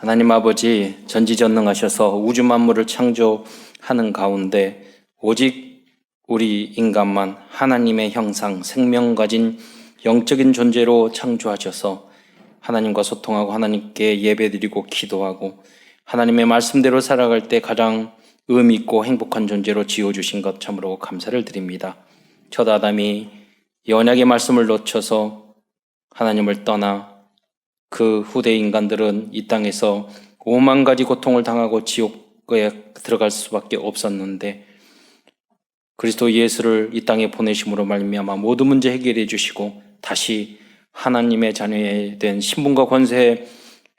하나님 아버지 전지전능하셔서 우주 만물을 창조하는 가운데 오직 우리 인간만 하나님의 형상, 생명 가진 영적인 존재로 창조하셔서 하나님과 소통하고 하나님께 예배드리고 기도하고 하나님의 말씀대로 살아갈 때 가장 의미 있고 행복한 존재로 지어주신 것 참으로 감사를 드립니다. 첫 아담이 언약의 말씀을 놓쳐서 하나님을 떠나 그 후대 인간들은 이 땅에서 5만 가지 고통을 당하고 지옥에 들어갈 수밖에 없었는데 그리스도 예수를 이 땅에 보내심으로 말미암아 모든 문제 해결해 주시고 다시 하나님의 자녀에 된 신분과 권세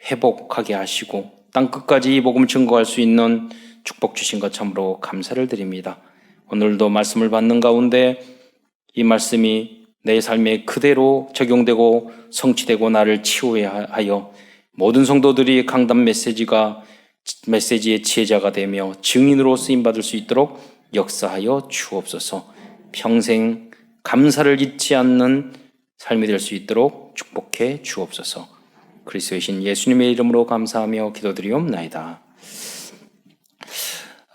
회복하게 하시고 땅 끝까지 이 복음을 증거할 수 있는 축복 주신 것 참으로 감사를 드립니다. 오늘도 말씀을 받는 가운데 이 말씀이 내 삶에 그대로 적용되고 성취되고 나를 치유하여 모든 성도들이 강단 메시지의 지혜자가 되며 증인으로 쓰임받을 수 있도록 역사하여 주옵소서. 평생 감사를 잊지 않는 삶이 될 수 있도록 축복해 주옵소서. 그리스도의 신 예수님의 이름으로 감사하며 기도드리옵나이다.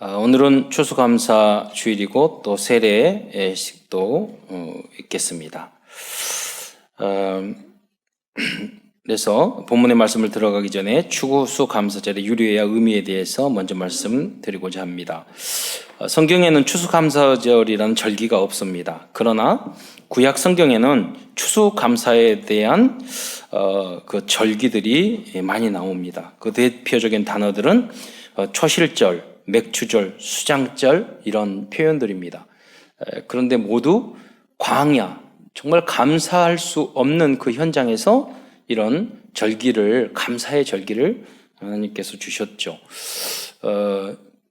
오늘은 추수감사 주일이고 또 세례식도 있겠습니다. 그래서 본문의 말씀을 들어가기 전에 추수감사절의 유래와 의미에 대해서 먼저 말씀드리고자 합니다. 성경에는 추수감사절이라는 절기가 없습니다. 그러나 구약 성경에는 추수감사에 대한 그 절기들이 많이 나옵니다. 그 대표적인 단어들은 초실절, 맥추절, 수장절 이런 표현들입니다. 그런데 모두 광야, 정말 감사할 수 없는 그 현장에서 이런 절기를, 감사의 절기를 하나님께서 주셨죠.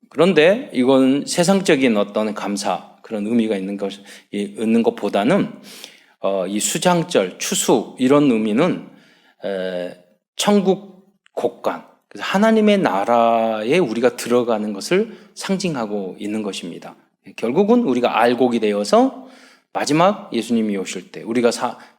그런데 이건 세상적인 어떤 감사, 그런 의미가 있는 것보다는 이 수장절, 추수 이런 의미는 천국 곡간, 그래서 하나님의 나라에 우리가 들어가는 것을 상징하고 있는 것입니다. 결국은 우리가 알곡이 되어서 마지막 예수님이 오실 때, 우리가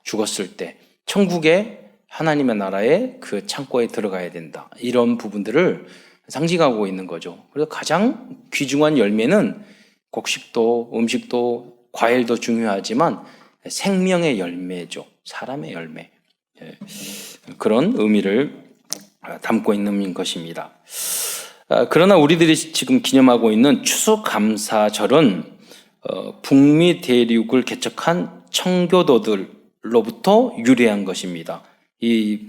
죽었을 때 천국의 하나님의 나라의 그 창고에 들어가야 된다. 이런 부분들을 상징하고 있는 거죠. 그래서 가장 귀중한 열매는 곡식도 음식도 과일도 중요하지만 생명의 열매죠. 사람의 열매. 그런 의미를 담고 있는 것입니다. 그러나 우리들이 지금 기념하고 있는 추수감사절은 북미 대륙을 개척한 청교도들로부터 유래한 것입니다. 이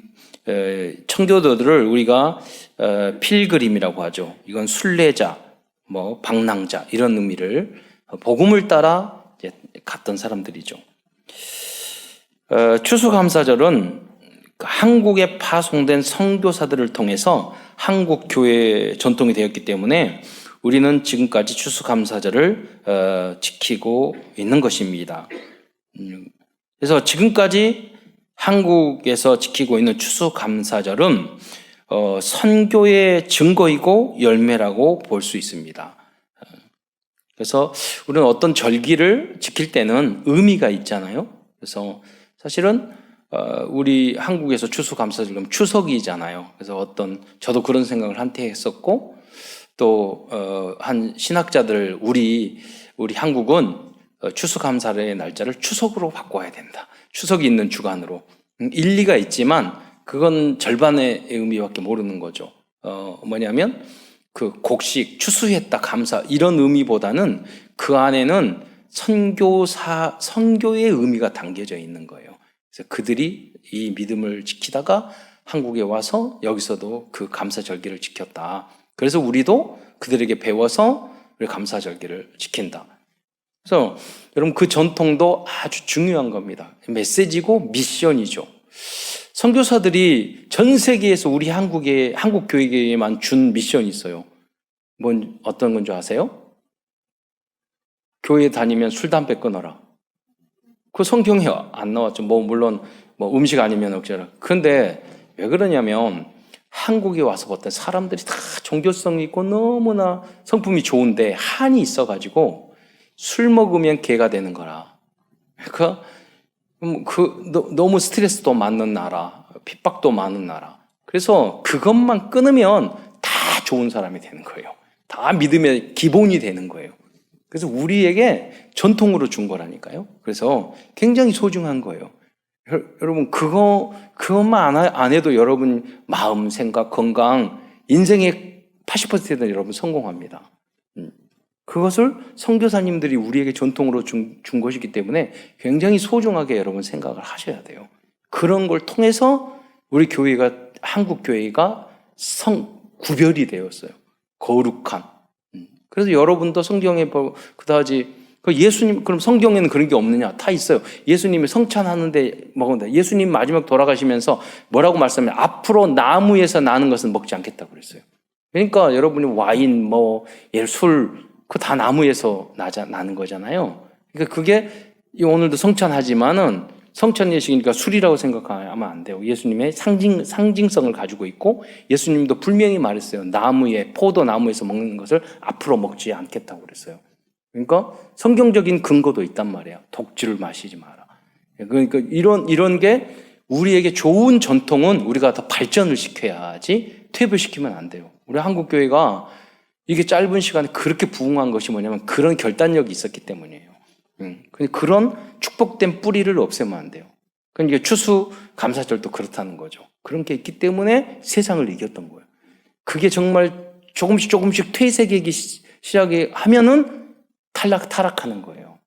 청교도들을 우리가 필그림이라고 하죠. 이건 순례자, 방랑자 이런 의미를 복음을 따라 이제 갔던 사람들이죠. 추수감사절은 한국에 파송된 선교사들을 통해서 한국 교회 전통이 되었기 때문에 우리는 지금까지 추수감사절을 지키고 있는 것입니다. 그래서 지금까지 한국에서 지키고 있는 추수감사절은 선교의 증거이고 열매라고 볼 수 있습니다. 그래서 우리는 어떤 절기를 지킬 때는 의미가 있잖아요. 그래서 사실은 우리 한국에서 추수감사절 그럼 추석이잖아요. 그래서 저도 그런 생각을 한때 했었고 또 한 신학자들 우리 한국은 추수감사의 날짜를 추석으로 바꿔야 된다. 추석이 있는 주간으로. 일리가 있지만 그건 절반의 의미밖에 모르는 거죠. 뭐냐면 그 곡식, 추수했다, 감사 이런 의미보다는 그 안에는 선교의 의미가 담겨져 있는 거예요. 그래서 그들이 이 믿음을 지키다가 한국에 와서 여기서도 그 감사절기를 지켰다. 그래서 우리도 그들에게 배워서 우리 감사절기를 지킨다. 그래서 여러분 그 전통도 아주 중요한 겁니다. 메시지고 미션이죠. 선교사들이 전 세계에서 우리 한국 교회에만 준 미션이 있어요. 어떤 건 줄 아세요? 교회 다니면 술, 담배 끊어라. 그 성경에 안 나왔죠. 물론 음식 아니면 억제라. 그런데 왜 그러냐면 한국에 와서 봤더니 사람들이 다 종교성이 있고 너무나 성품이 좋은데 한이 있어가지고 술 먹으면 개가 되는 거라. 그러니까 너무 스트레스도 많은 나라, 핍박도 많은 나라. 그래서 그것만 끊으면 다 좋은 사람이 되는 거예요. 다 믿음의 기본이 되는 거예요. 그래서 우리에게 전통으로 준 거라니까요. 그래서 굉장히 소중한 거예요. 여러분, 그것만 안 해도 여러분 마음, 생각, 건강, 인생의 80%는 여러분 성공합니다. 그것을 선교사님들이 우리에게 전통으로 준 것이기 때문에 굉장히 소중하게 여러분 생각을 하셔야 돼요. 그런 걸 통해서 우리 교회가, 한국 교회가 구별이 되었어요. 거룩한. 그래서 여러분도 성경에 그다지 예수님, 그럼 성경에는 그런 게 없느냐? 다 있어요. 예수님이 성찬하는데 먹는다. 예수님 마지막 돌아가시면서 뭐라고 말씀하면 앞으로 나무에서 나는 것은 먹지 않겠다고 그랬어요. 그러니까 여러분이 와인, 술, 그거 다 나무에서 나는 거잖아요. 그러니까 그게 오늘도 성찬하지만은 성찬 예식이니까 술이라고 생각하면 안 돼요. 예수님의 상징성을 가지고 있고, 예수님도 분명히 말했어요. 포도나무에서 먹는 것을 앞으로 먹지 않겠다고 그랬어요. 그러니까 성경적인 근거도 있단 말이에요. 독주를 마시지 마라. 그러니까 이런 게 우리에게 좋은 전통은 우리가 더 발전을 시켜야지 퇴보시키면 안 돼요. 우리 한국교회가 이게 짧은 시간에 그렇게 부흥한 것이 뭐냐면 그런 결단력이 있었기 때문이에요. 그런 축복된 뿌리를 없애면 안 돼요. 그러니까 추수감사절도 그렇다는 거죠. 그런 게 있기 때문에 세상을 이겼던 거예요. 그게 정말 조금씩 퇴색하기 시작하면은 타락하는 거예요.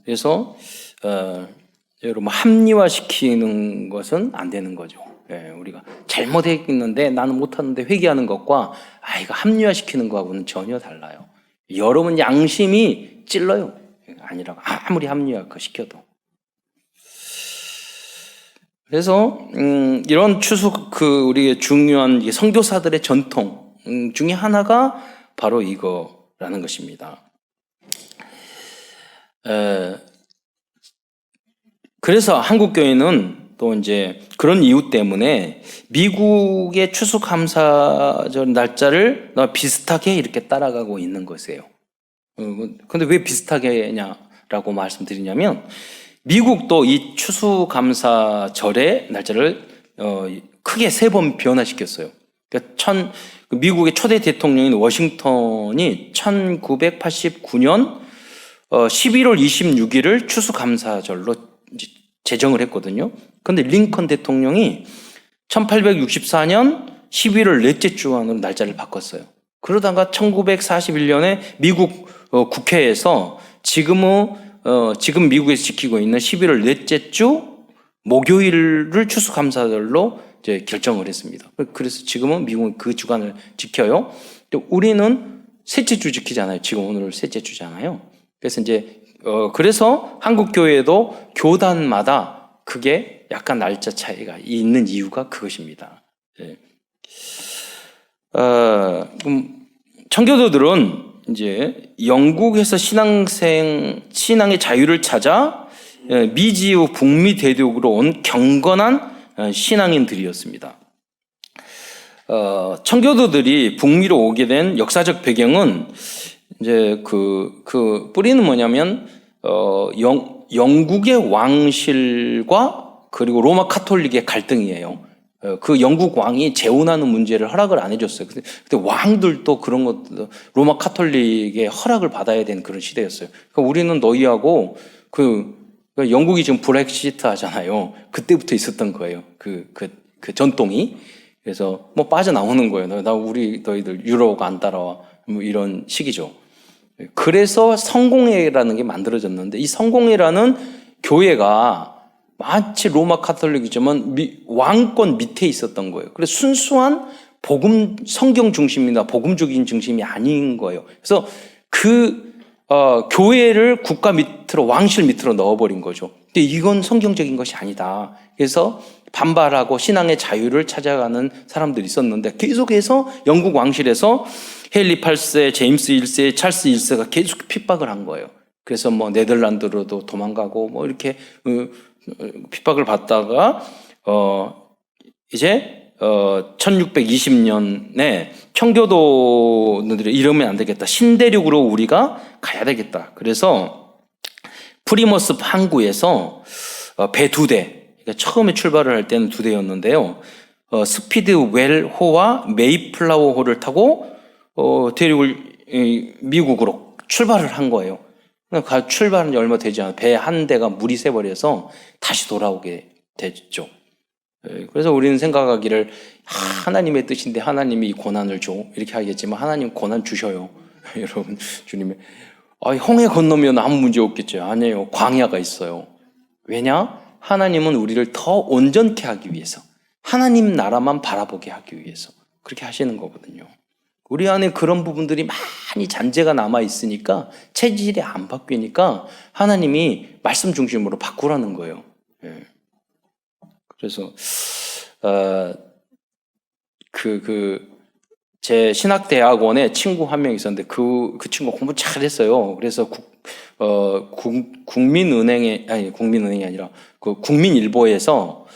그래서 여러분 합리화시키는 것은 안 되는 거죠. 우리가 잘못했는데 나는 못하는데 회개하는 것과 이거 합리화시키는 거하고는 전혀 달라요. 여러분 양심이 찔러요. 아니라고 아무리 합리화 시켜도. 그래서 이런 우리의 중요한 선교사들의 전통 중에 하나가 바로 이거라는 것입니다. 그래서 한국 교회는 또 이제 그런 이유 때문에 미국의 추수감사절 날짜를 비슷하게 이렇게 따라가고 있는 것이에요. 근데 왜 비슷하게 했냐라고 말씀드리냐면, 미국도 이 추수감사절의 날짜를 크게 3번 변화시켰어요. 그러니까 미국의 초대 대통령인 워싱턴이 1989년 11월 26일을 추수감사절로 제정을 했거든요. 그런데 링컨 대통령이 1864년 11월 넷째 주 안으로 날짜를 바꿨어요. 그러다가 1941년에 미국 국회에서 지금 미국에서 지키고 있는 11월 넷째 주 목요일을 추수감사절로 이제 결정을 했습니다. 그래서 지금은 미국은 그 주간을 지켜요. 또 우리는 셋째 주 지키잖아요. 지금 오늘 셋째 주잖아요. 그래서 한국 교회도 교단마다 그게 약간 날짜 차이가 있는 이유가 그것입니다. 청교도들은 이제 영국에서 신앙의 자유를 찾아 미지 후 북미 대륙으로 온 경건한 신앙인들이었습니다. 청교도들이 북미로 오게 된 역사적 배경은 이제 그 뿌리는 뭐냐면 영국의 왕실과 그리고 로마 카톨릭의 갈등이에요. 그 영국 왕이 재혼하는 문제를 허락을 안 해줬어요. 근데 왕들도 그런 것도 로마 카톨릭의 허락을 받아야 되는 그런 시대였어요. 그러니까 우리는 너희하고 영국이 지금 브렉시트 하잖아요. 그때부터 있었던 거예요. 그 전통이. 그래서 빠져나오는 거예요. 너희들 유로가 안 따라와. 이런 식이죠. 그래서 성공회라는 게 만들어졌는데, 이 성공회라는 교회가 마치 로마 카톨릭이지만 왕권 밑에 있었던 거예요. 그래서 순수한 성경 중심이나 복음적인 중심이 아닌 거예요. 그래서 교회를 국가 밑으로, 왕실 밑으로 넣어버린 거죠. 근데 이건 성경적인 것이 아니다. 그래서 반발하고 신앙의 자유를 찾아가는 사람들이 있었는데, 계속해서 영국 왕실에서 헨리 8세, 제임스 1세, 찰스 1세가 계속 핍박을 한 거예요. 그래서 네덜란드로도 도망가고 이렇게 핍박을 받다가 이제 1620년에 청교도들이 이러면 안 되겠다. 신대륙으로 우리가 가야 되겠다. 그래서 프리머스 항구에서 배 2대, 그러니까 처음에 출발을 할 때는 2대였는데요. 스피드웰호와 메이플라워호를 타고 대륙을 미국으로 출발을 한 거예요. 출발한 지 얼마 되지 않아 배 한 대가 물이 새버려서 다시 돌아오게 됐죠. 그래서 우리는 생각하기를 하나님의 뜻인데 하나님이 이 고난을 줘 이렇게 하겠지만 하나님 고난 주셔요. 여러분 주님의 홍해 건너면 아무 문제 없겠죠. 아니에요. 광야가 있어요. 왜냐? 하나님은 우리를 더 온전케 하기 위해서 하나님 나라만 바라보게 하기 위해서 그렇게 하시는 거거든요. 우리 안에 그런 부분들이 많이 잔재가 남아있으니까 체질이 안 바뀌니까 하나님이 말씀 중심으로 바꾸라는 거예요. 그래서 제 신학대학원에 친구 한 명 있었는데 그 친구 공부 잘했어요. 그래서 국민은행이 아니라 그 국민일보에서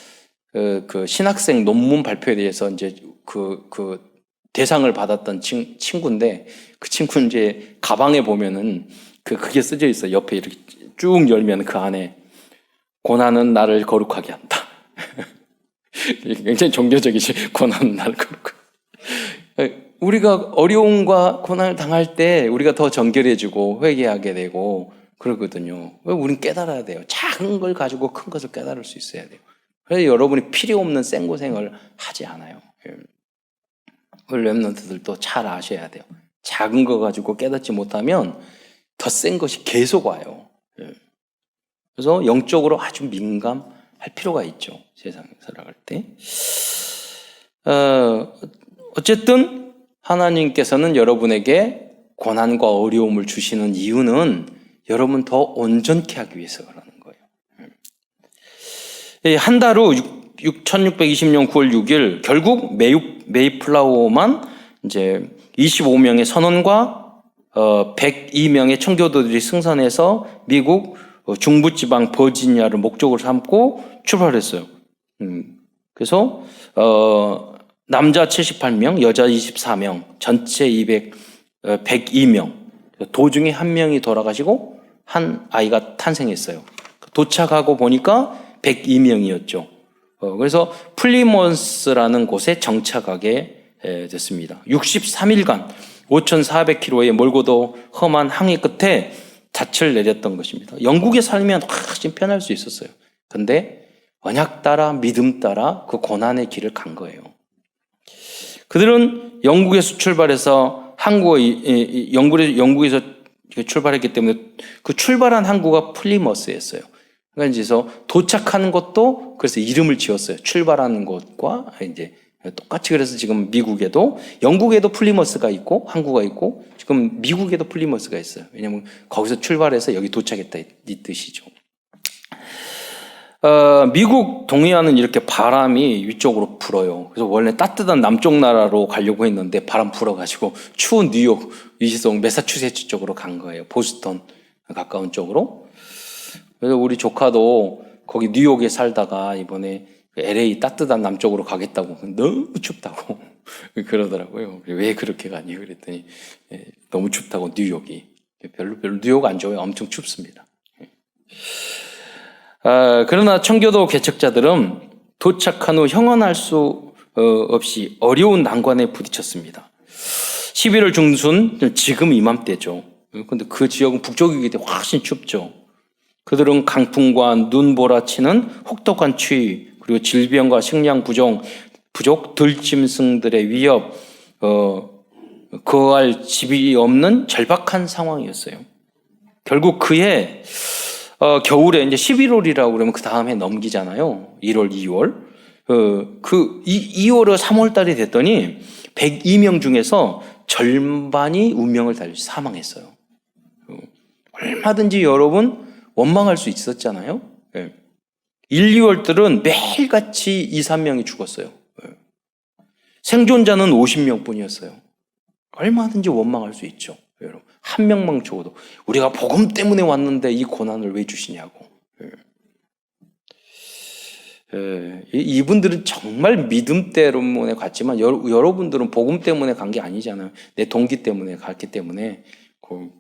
그 신학생 논문 발표에 대해서 이제 그 대상을 받았던 친구인데 그 친구는 이제 가방에 보면은 그게 쓰여 있어요. 옆에 이렇게 쭉 열면 그 안에 고난은 나를 거룩하게 한다. 굉장히 종교적이지. 고난은 나를 거룩하게. 우리가 어려움과 고난을 당할 때 우리가 더 정결해지고 회개하게 되고 그러거든요. 우리는 깨달아야 돼요. 작은 걸 가지고 큰 것을 깨달을 수 있어야 돼요. 그래서 여러분이 필요 없는 생고생을 하지 않아요. 우리 랩런트들도 잘 아셔야 돼요. 작은 거 가지고 깨닫지 못하면 더 센 것이 계속 와요. 그래서 영적으로 아주 민감할 필요가 있죠. 세상에 살아갈 때. 어쨌든 하나님께서는 여러분에게 고난과 어려움을 주시는 이유는 여러분 더 온전케 하기 위해서 그러는 거예요. 한 달 후 1620년 9월 6일 결국 메이플라워만 이제 25명의 선원과 102명의 청교도들이 승선해서 미국 중부지방 버지니아를 목적으로 삼고 출발했어요. 그래서 남자 78명, 여자 24명, 전체 102명. 도중에 한 명이 돌아가시고 한 아이가 탄생했어요. 도착하고 보니까 102명이었죠. 그래서 플리먼스라는 곳에 정착하게 됐습니다. 63일간 5,400km의 멀고도 험한 항해 끝에 닻을 내렸던 것입니다. 영국에 살면 훨씬 편할 수 있었어요. 근데 언약 따라 믿음 따라 그 고난의 길을 간 거예요. 그들은 영국에서 출발해서 영국에서 출발했기 때문에 그 출발한 항구가 플리머스였어요. 그래서 도착하는 것도 그래서 이름을 지었어요. 출발하는 곳과 이제 똑같이 그래서 지금 미국에도 영국에도 플리머스가 있고 항구가 있고 지금 미국에도 플리머스가 있어요. 왜냐하면 거기서 출발해서 여기 도착했다 이 뜻이죠. 미국 동해안은 이렇게 바람이 위쪽으로 불어요. 그래서 원래 따뜻한 남쪽 나라로 가려고 했는데 바람 불어가지고 추운 뉴욕, 위시송, 매사추세츠 쪽으로 간 거예요. 보스턴 가까운 쪽으로. 그래서 우리 조카도 거기 뉴욕에 살다가 이번에 LA 따뜻한 남쪽으로 가겠다고 너무 춥다고 그러더라고요. 왜 그렇게 가니? 그랬더니 너무 춥다고 뉴욕이. 별로 뉴욕 안 좋아요. 엄청 춥습니다. 그러나 청교도 개척자들은 도착한 후 형언할 수 없이 어려운 난관에 부딪혔습니다. 11월 중순, 지금 이맘때죠. 근데 그 지역은 북쪽이기 때문에 훨씬 춥죠. 그들은 강풍과 눈 몰아치는 혹독한 추위, 그리고 질병과 식량 부족, 들짐승들의 위협, 거할 집이 없는 절박한 상황이었어요. 결국 그해 겨울에 이제 11월이라고 그러면 그 다음에 넘기잖아요. 1월, 2월. 2월에 3월 달이 됐더니 102명 중에서 절반이 운명을 달리 사망했어요. 얼마든지 여러분 원망할 수 있었잖아요. 1, 2월들은 매일같이 2, 3명이 죽었어요. 생존자는 50명 뿐이었어요. 얼마든지 원망할 수 있죠. 여러분. 한 명만 죽어도 우리가 복음 때문에 왔는데 이 고난을 왜 주시냐고. 이분들은 정말 믿음 때문에 갔지만 여러분들은 복음 때문에 간 게 아니잖아요. 내 동기 때문에 갔기 때문에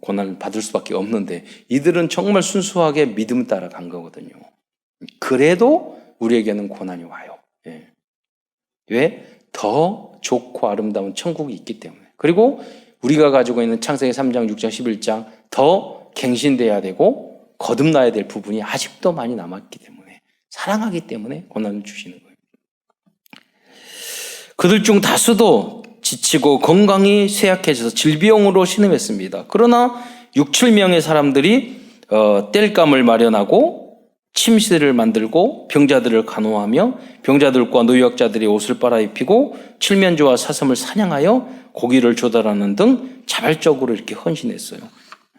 고난을 받을 수밖에 없는데 이들은 정말 순수하게 믿음 따라 간 거거든요. 그래도 우리에게는 고난이 와요. 왜? 더 좋고 아름다운 천국이 있기 때문에. 그리고 우리가 가지고 있는 창세기 3장, 6장, 11장 더 갱신돼야 되고 거듭나야 될 부분이 아직도 많이 남았기 때문에, 사랑하기 때문에 고난을 주시는 거예요. 그들 중 다수도 지치고 건강이 쇠약해져서 질병으로 신음했습니다. 그러나 6, 7명의 사람들이 땔감을 마련하고 침실을 만들고 병자들을 간호하며 병자들과 노역자들이 옷을 빨아입히고 칠면조와 사슴을 사냥하여 고기를 조달하는 등 자발적으로 이렇게 헌신했어요.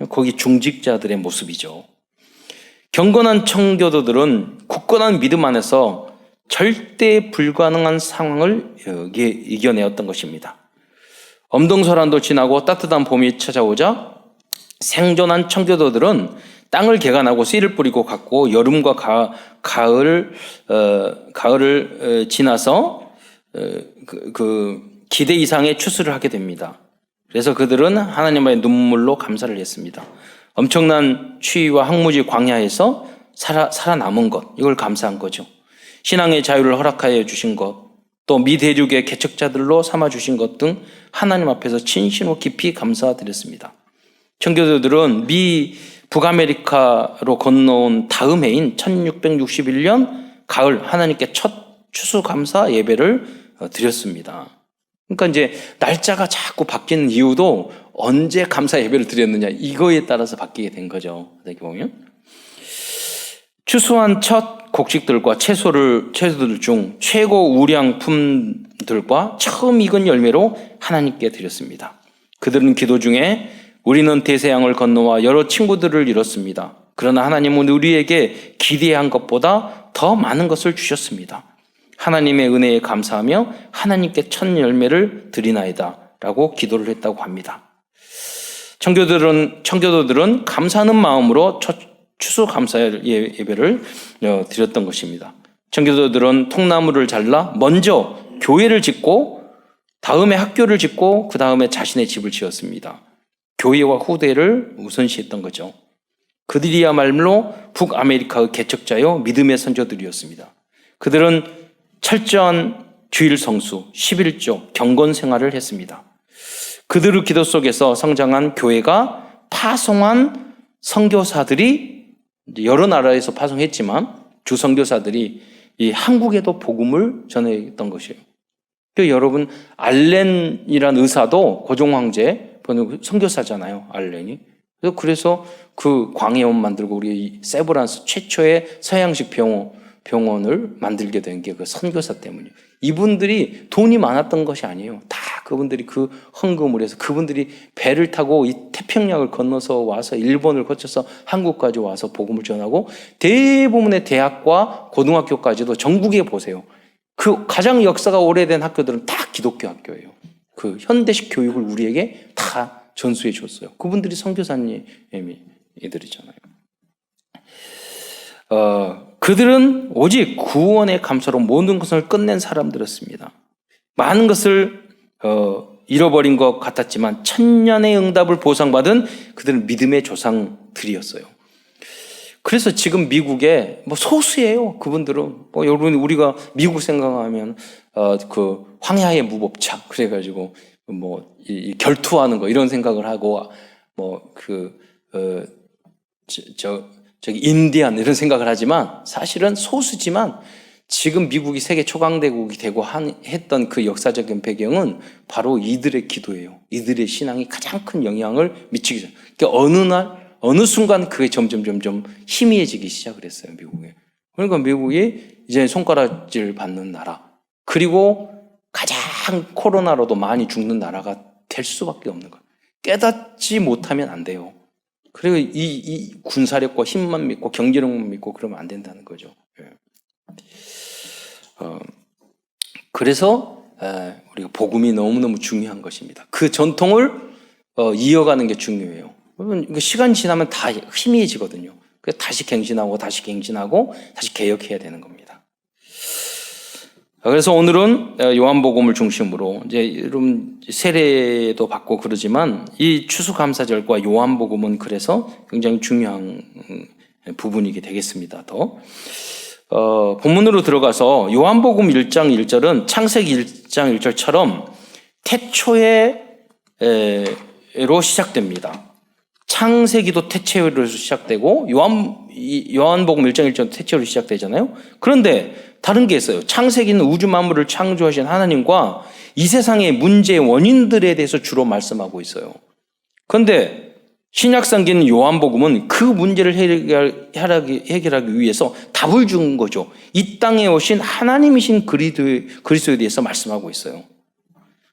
거기 중직자들의 모습이죠. 경건한 청교도들은 굳건한 믿음 안에서 절대 불가능한 상황을 이겨내었던 것입니다. 엄동설한도 지나고 따뜻한 봄이 찾아오자 생존한 청교도들은 땅을 개간하고 씨를 뿌리고 갔고, 여름과 가을을 지나서 그 기대 이상의 추수를 하게 됩니다. 그래서 그들은 하나님의 눈물로 감사를 했습니다. 엄청난 추위와 항무지 광야에서 살아남은 것, 이걸 감사한 거죠. 신앙의 자유를 허락하여 주신 것, 또 미 대륙의 개척자들로 삼아 주신 것 등 하나님 앞에서 진심으로 깊이 감사드렸습니다. 청교도들은 북아메리카로 건너온 다음 해인 1661년 가을 하나님께 첫 추수감사 예배를 드렸습니다. 그러니까 이제 날짜가 자꾸 바뀌는 이유도 언제 감사 예배를 드렸느냐, 이거에 따라서 바뀌게 된 거죠. 이렇게 보면 추수한 첫 곡식들과 채소들 중 최고 우량품들과 처음 익은 열매로 하나님께 드렸습니다. 그들은 기도 중에 우리는 대서양을 건너와 여러 친구들을 잃었습니다. 그러나 하나님은 우리에게 기대한 것보다 더 많은 것을 주셨습니다. 하나님의 은혜에 감사하며 하나님께 첫 열매를 드리나이다 라고 기도를 했다고 합니다. 청교도들은 감사하는 마음으로 첫 추수감사 예배를 드렸던 것입니다. 청교도들은 통나무를 잘라 먼저 교회를 짓고 다음에 학교를 짓고 그 다음에 자신의 집을 지었습니다. 교회와 후대를 우선시했던 거죠. 그들이야말로 북아메리카의 개척자요 믿음의 선조들이었습니다. 그들은 철저한 주일 성수, 11조, 경건 생활을 했습니다. 그들의 기도 속에서 성장한 교회가 파송한 선교사들이 여러 나라에서 파송했지만 주 선교사들이 이 한국에도 복음을 전했던 것이에요. 여러분, 알렌이란 의사도 고종 황제 선교사잖아요, 알렌이. 그래서 그 광해원 만들고 우리 세브란스 최초의 서양식 병원을 만들게 된 게 그 선교사 때문이에요. 이분들이 돈이 많았던 것이 아니에요. 다 그분들이 그 헌금을 해서 그분들이 배를 타고 이 태평양을 건너서 와서 일본을 거쳐서 한국까지 와서 복음을 전하고 대부분의 대학과 고등학교까지도 전국에 보세요. 그 가장 역사가 오래된 학교들은 다 기독교 학교예요. 그 현대식 교육을 우리에게 다 전수해 줬어요. 그분들이 선교사님이들이잖아요. 그들은 오직 구원의 감사로 모든 것을 끝낸 사람들이었습니다. 많은 것을 잃어버린 것 같았지만 천년의 응답을 보상받은 그들은 믿음의 조상들이었어요. 그래서 지금 미국에 소수예요. 그분들은 여러분, 우리가 미국 생각하면 그 황야의 무법자 그래가지고 이 결투하는 거 이런 생각을 하고 저기 인디안 이런 생각을 하지만 사실은 소수지만 지금 미국이 세계 초강대국이 되고 했던 그 역사적인 배경은 바로 이들의 기도예요. 이들의 신앙이 가장 큰 영향을 미치기 전. 그러니까 어느 순간 그게 점점 희미해지기 시작을 했어요, 미국에. 그러니까 미국이 이제 손가락질 받는 나라, 그리고 가장 코로나로도 많이 죽는 나라가 될 수밖에 없는 거예요. 깨닫지 못하면 안 돼요. 그리고 이 군사력과 힘만 믿고 경제력만 믿고 그러면 안 된다는 거죠. 그래서 우리가 복음이 너무너무 중요한 것입니다. 그 전통을 이어가는 게 중요해요. 시간이 지나면 다 희미해지거든요. 그래서 다시 갱신하고 다시 개혁해야 되는 겁니다. 그래서 오늘은 요한복음을 중심으로 이제 여러분 세례도 받고 그러지만 이 추수감사절과 요한복음은 그래서 굉장히 중요한 부분이게 되겠습니다. 본문으로 들어가서 요한복음 1장 1절은 창세기 1장 1절처럼 태초에로 시작됩니다. 창세기도 태초로 시작되고 요한복음 1장 1절 태초로 시작되잖아요. 그런데 다른 게 있어요. 창세기는 우주 만물을 창조하신 하나님과 이 세상의 문제의 원인들에 대해서 주로 말씀하고 있어요. 그런데 신약성경 요한복음은 그 문제를 해결하기 위해서 답을 준 거죠. 이 땅에 오신 하나님이신 그리스도에 대해서 말씀하고 있어요.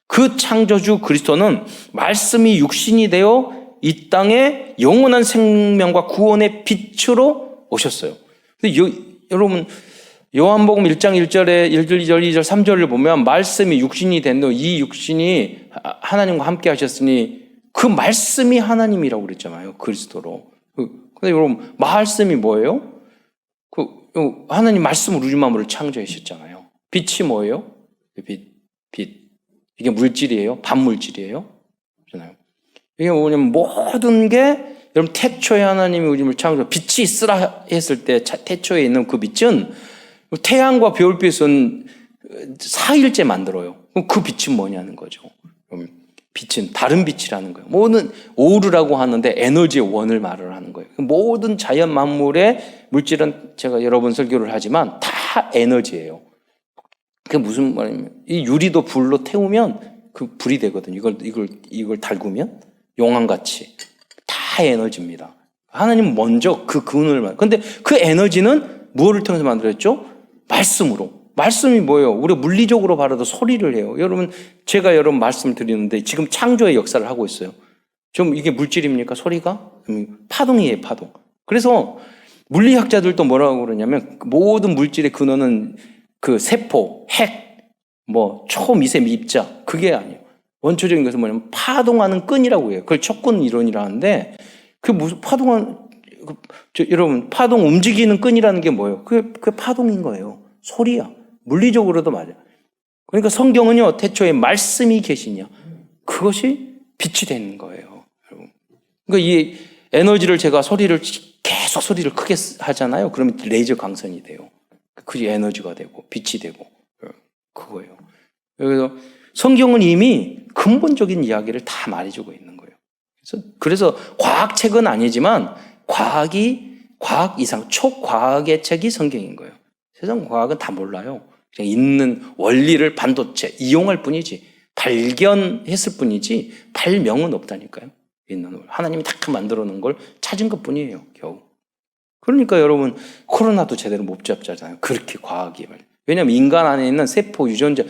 그 창조주 그리스도는 말씀이 육신이 되어 이 땅에 영원한 생명과 구원의 빛으로 오셨어요. 여러분 요한복음 1장 1절에 1절, 2절, 2절, 3절을 보면 말씀이 육신이 된다. 이 육신이 하나님과 함께 하셨으니 그 말씀이 하나님이라고 그랬잖아요. 그리스도로. 근데 여러분 말씀이 뭐예요? 하나님 말씀으로 우주 만물을 창조하셨잖아요. 빛이 뭐예요? 빛. 이게 물질이에요? 반물질이에요? 그렇잖아요. 이게 뭐냐면 모든 게 여러분 태초에 하나님이 우주를 창조 빛이 있으라 했을 때 태초에 있는 그 빛은 태양과 별빛은 4일째 만들어요. 그 빛은 뭐냐는 거죠. 빛은 다른 빛이라는 거예요. 모든 오르라고 하는데 에너지의 원을 말을 하는 거예요. 모든 자연 만물의 물질은 제가 여러 번 설교를 하지만 다 에너지예요. 그게 무슨 말이냐면 이 유리도 불로 태우면 그 불이 되거든요. 이걸 달구면 용암같이 다 에너지입니다. 하나님은 먼저 그 근원을 근데 그 에너지는 무엇을 통해서 만들었죠? 말씀으로. 말씀이 뭐예요? 우리가 물리적으로 바라도 소리를 해요. 여러분, 제가 여러분 말씀을 드리는데 지금 창조의 역사를 하고 있어요. 좀 이게 물질입니까? 소리가? 파동이에요, 파동. 그래서 물리학자들도 뭐라고 그러냐면 모든 물질의 근원은 그 세포, 핵, 초미세 미입자 그게 아니에요. 원초적인 것은 뭐냐면 파동하는 끈이라고 해요. 그걸 촉근 이론이라 하는데 그 무슨 여러분 파동 움직이는 끈이라는 게 뭐예요? 그게 파동인 거예요. 소리야. 물리적으로도 맞아요. 그러니까 성경은요, 태초에 말씀이 계시냐. 그것이 빛이 되는 거예요. 여러분. 그러니까 이 에너지를 제가 계속 소리를 크게 하잖아요. 그러면 레이저 광선이 돼요. 그게 에너지가 되고, 빛이 되고, 그거예요. 그래서 성경은 이미 근본적인 이야기를 다 말해주고 있는 거예요. 그래서 과학책은 아니지만, 과학 이상, 초과학의 책이 성경인 거예요. 세상 과학은 다 몰라요. 그냥 있는 원리를 반도체 이용할 뿐이지 발견했을 뿐이지 발명은 없다니까요. 하나님이 딱 만들어 놓은 걸 찾은 것뿐이에요. 겨우. 그러니까 여러분 코로나도 제대로 못 잡잖아요. 그렇게 과학이. 왜냐하면 인간 안에 있는 세포 유전자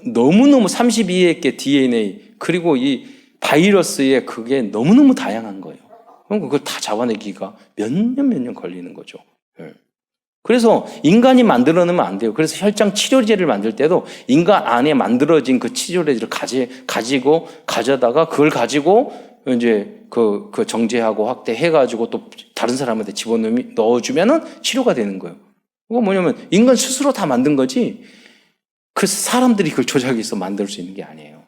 너무너무 32개 의 DNA 그리고 이 바이러스의 그게 너무너무 다양한 거예요. 그럼 그걸 다 잡아내기가 몇 년 걸리는 거죠. 그래서 인간이 만들어내면 안 돼요. 그래서 혈장 치료제를 만들 때도 인간 안에 만들어진 그 치료제를 가져다가 그걸 가지고 이제 그 정제하고 확대해가지고 또 다른 사람한테 집어넣어주면은 치료가 되는 거예요. 그거 뭐냐면 인간 스스로 다 만든 거지 그 사람들이 그걸 조작해서 만들 수 있는 게 아니에요.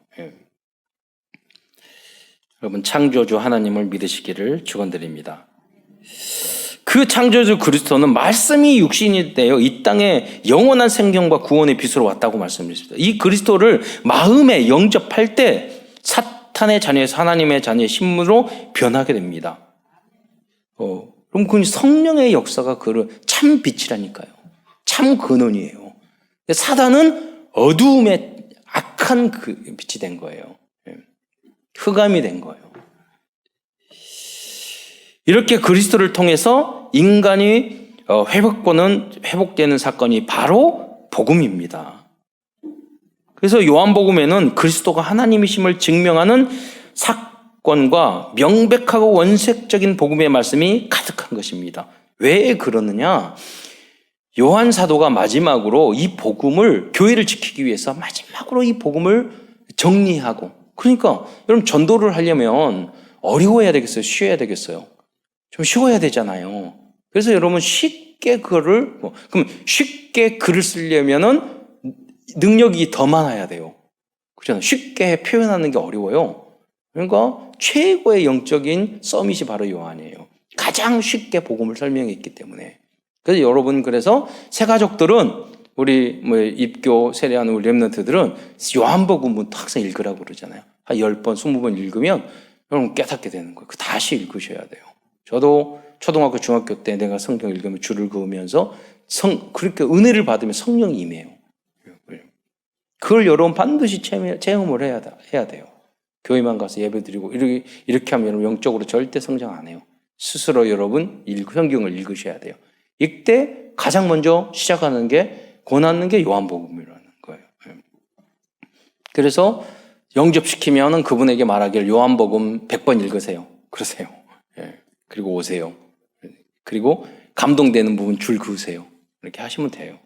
여러분 창조주 하나님을 믿으시기를 축원드립니다. 그 창조주 그리스도는 말씀이 육신이 되어 이 땅에 영원한 생명과 구원의 빛으로 왔다고 말씀드렸습니다. 이 그리스도를 마음에 영접할 때 사탄의 자녀에서 하나님의 자녀의 신분으로 변하게 됩니다. 그럼 그 성령의 역사가 참 빛이라니까요. 참 근원이에요. 사단은 어두움의 악한 그 빛이 된 거예요. 흑암이 된 거예요. 이렇게 그리스도를 통해서 인간이 회복되는 사건이 바로 복음입니다. 그래서 요한복음에는 그리스도가 하나님이심을 증명하는 사건과 명백하고 원색적인 복음의 말씀이 가득한 것입니다. 왜 그러느냐? 요한 사도가 마지막으로 이 복음을 교회를 지키기 위해서 마지막으로 이 복음을 정리하고 그러니까 여러분 전도를 하려면 어려워야 되겠어요? 쉬워야 되겠어요? 좀 쉬워야 되잖아요. 그래서 여러분 쉽게 그럼 쉽게 글을 쓰려면은 능력이 더 많아야 돼요. 그렇잖아요. 쉽게 표현하는 게 어려워요. 그러니까 최고의 영적인 서밋이 바로 요한이에요. 가장 쉽게 복음을 설명했기 때문에. 그래서 여러분, 그래서 새 가족들은 우리 뭐 입교 세례하는 우리 렘넌트들은 요한복음은 항상 읽으라고 그러잖아요. 한 10번, 20번 읽으면 여러분 깨닫게 되는 거예요. 다시 읽으셔야 돼요. 저도 초등학교, 중학교 때 내가 성경 읽으면 줄을 그으면서 그렇게 은혜를 받으면 성령이 임해요. 그걸 여러분 반드시 체험을 해야 돼요. 교회만 가서 예배 드리고 이렇게 하면 여러분 영적으로 절대 성장 안 해요. 스스로 여러분 성경을 읽으셔야 돼요. 이때 가장 먼저 시작하는 게 권하는 게 요한복음이라는 거예요. 그래서 영접시키면은 그분에게 말하기를 요한복음 100번 읽으세요. 그러세요. 그리고 오세요. 그리고 감동되는 부분 줄 그으세요. 이렇게 하시면 돼요.